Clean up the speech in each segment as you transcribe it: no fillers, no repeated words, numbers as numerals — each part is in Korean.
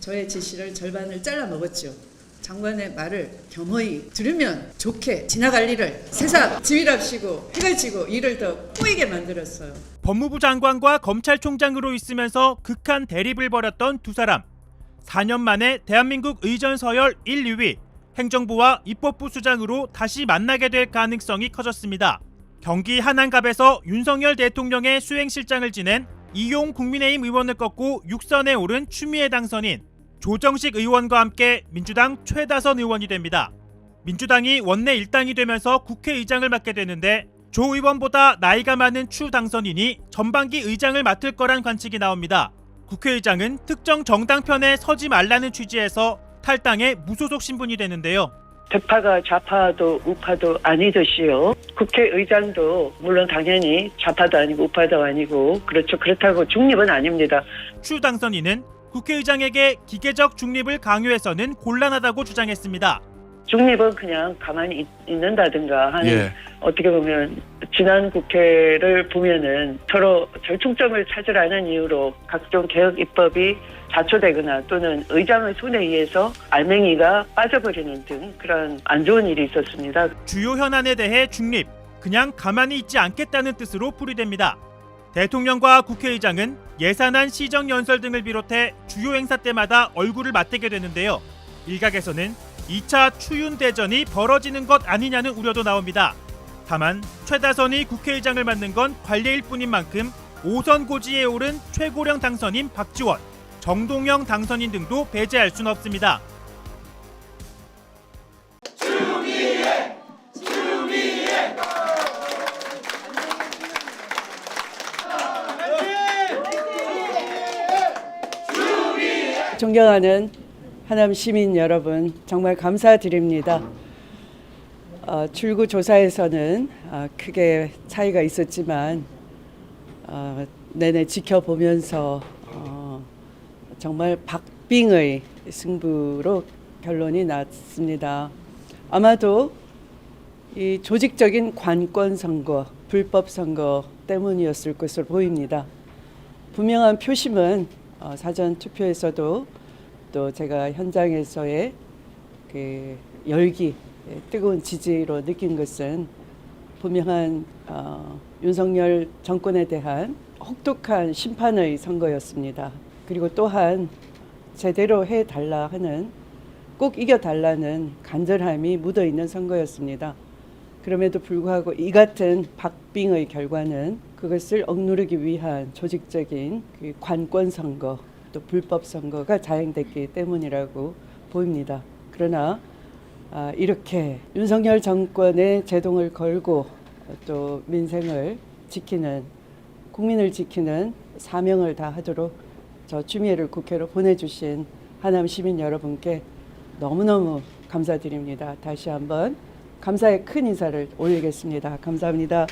저의 지시를 절반을 잘라 먹었죠. 장관의 말을 겸허히 들으면 좋게 지나갈 일을 세상 지휘랍시고 해가 지고 일을 더 꼬이게 만들었어요. 법무부 장관과 검찰총장으로 있으면서 극한 대립을 벌였던 두 사람. 4년 만에 대한민국 의전 서열 1, 2위, 행정부와 입법부 수장으로 다시 만나게 될 가능성이 커졌습니다. 경기 한안갑에서 윤석열 대통령의 수행실장을 지낸 이용 국민의힘 의원을 꺾고 6선에 오른 추미애 당선인, 조정식 의원과 함께 민주당 최다선 의원이 됩니다. 민주당이 원내 일당이 되면서 국회의장을 맡게 되는데 조 의원보다 나이가 많은 추 당선인이 전반기 의장을 맡을 거란 관측이 나옵니다. 국회의장은 특정 정당 편에 서지 말라는 취지에서 탈당의 무소속 신분이 되는데요. 대파가 좌파도 우파도 아니듯이요. 국회의장도 물론 당연히 좌파도 아니고 우파도 아니고 그렇죠. 그렇다고 중립은 아닙니다. 추 당선인은 국회의장에게 기계적 중립을 강요해서는 곤란하다고 주장했습니다. 중립은 그냥 가만히 있는다든가 하는 어떻게 보면 지난 국회를 보면은 서로 절충점을 찾으라는 이유로 각종 개혁 입법이 자초되거나 또는 의장의 손에 의해서 알맹이가 빠져버리는 등 그런 안 좋은 일이 있었습니다. 주요 현안에 대해 중립, 그냥 가만히 있지 않겠다는 뜻으로 풀이됩니다. 대통령과 국회의장은 예산안 시정연설 등을 비롯해 주요 행사 때마다 얼굴을 맞대게 되는데요. 일각에서는 2차 추윤대전이 벌어지는 것 아니냐는 우려도 나옵니다. 다만 최다선이 국회의장을 맡는 건 관례일 뿐인 만큼 5선 고지에 오른 최고령 당선인 박지원, 정동영 당선인 등도 배제할 수는 없습니다. 존경하는 하남 시민 여러분, 정말 감사드립니다. 출구 조사에서는 크게 차이가 있었지만 내내 지켜보면서 정말 박빙의 승부로 결론이 났습니다. 아마도 이 조직적인 관권 선거, 불법 선거 때문이었을 것으로 보입니다. 분명한 표심은 사전 투표에서도 또 제가 현장에서의 그 열기, 뜨거운 지지로 느낀 것은 분명한 윤석열 정권에 대한 혹독한 심판의 선거였습니다. 그리고 또한 제대로 해달라 하는, 꼭 이겨달라는 간절함이 묻어있는 선거였습니다. 그럼에도 불구하고 이 같은 박빙의 결과는 그것을 억누르기 위한 조직적인 그 관권 선거, 또 불법 선거가 자행됐기 때문이라고 보입니다. 그러나 이렇게 윤석열 정권의 제동을 걸고 또 민생을 지키는, 국민을 지키는 사명을 다하도록 저 추미애를 국회로 보내주신 하남 시민 여러분께 너무너무 감사드립니다. 다시 한번 감사의 큰 인사를 올리겠습니다. 감사합니다.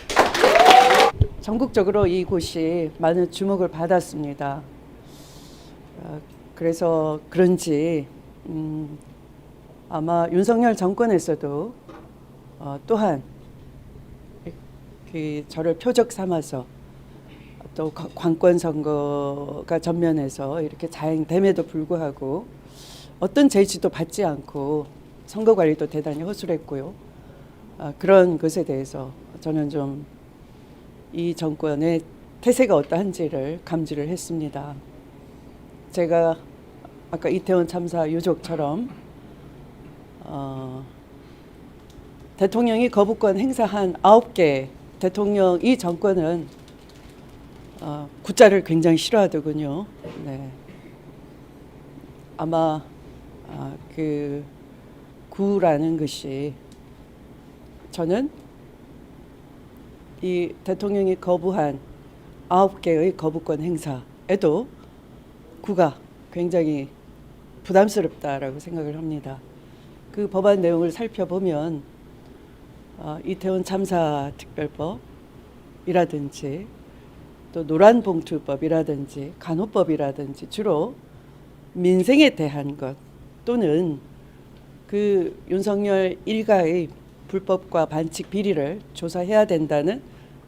전국적으로 이곳이 많은 주목을 받았습니다. 그래서 그런지 아마 윤석열 정권에서도 또한 저를 표적 삼아서 또 관권 선거가 전면에서 이렇게 자행됨에도 불구하고 어떤 제지도 받지 않고 선거 관리도 대단히 허술했고요. 그런 것에 대해서 저는 좀 이 정권의 태세가 어떠한지를 감지를 했습니다. 제가 아까 이태원 참사 유족처럼 대통령이 거부권 행사한 9개 대통령, 이 정권은 구자를 굉장히 싫어하더군요. 네. 아마 그 구라는 것이, 저는 이 대통령이 거부한 9개의 거부권 행사에도 구가 굉장히 부담스럽다라고 생각을 합니다. 그 법안 내용을 살펴보면 이태원 참사 특별법이라든지 또 노란봉투법이라든지 간호법이라든지 주로 민생에 대한 것, 또는 그 윤석열 일가의 불법과 반칙 비리를 조사해야 된다는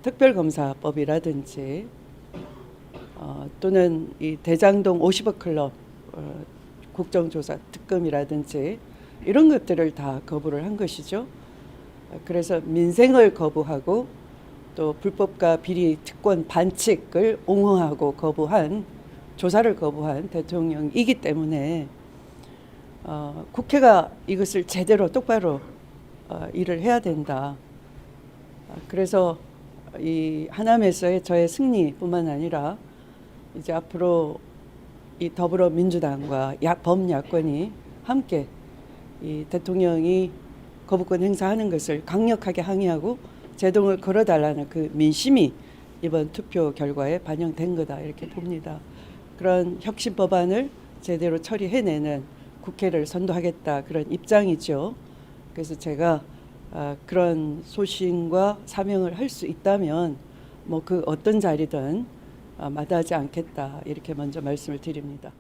특별검사법이라든지 또는 이 대장동 50억 클럽 국정조사 특검이라든지 이런 것들을 다 거부를 한 것이죠. 그래서 민생을 거부하고 또 불법과 비리 특권 반칙을 옹호하고 거부한 조사를 거부한 대통령이기 때문에 국회가 이것을 제대로 똑바로 일을 해야 된다. 그래서 이 하남에서의 저의 승리뿐만 아니라 이제 앞으로 이 더불어민주당과 범야권이 함께 이 대통령이 거부권 행사하는 것을 강력하게 항의하고 제동을 걸어달라는 그 민심이 이번 투표 결과에 반영된 거다 이렇게 봅니다. 그런 혁신 법안을 제대로 처리해내는 국회를 선도하겠다 그런 입장이죠. 그래서 제가 그런 소신과 사명을 할 수 있다면 뭐 그 어떤 자리든 마다하지 않겠다 이렇게 먼저 말씀을 드립니다.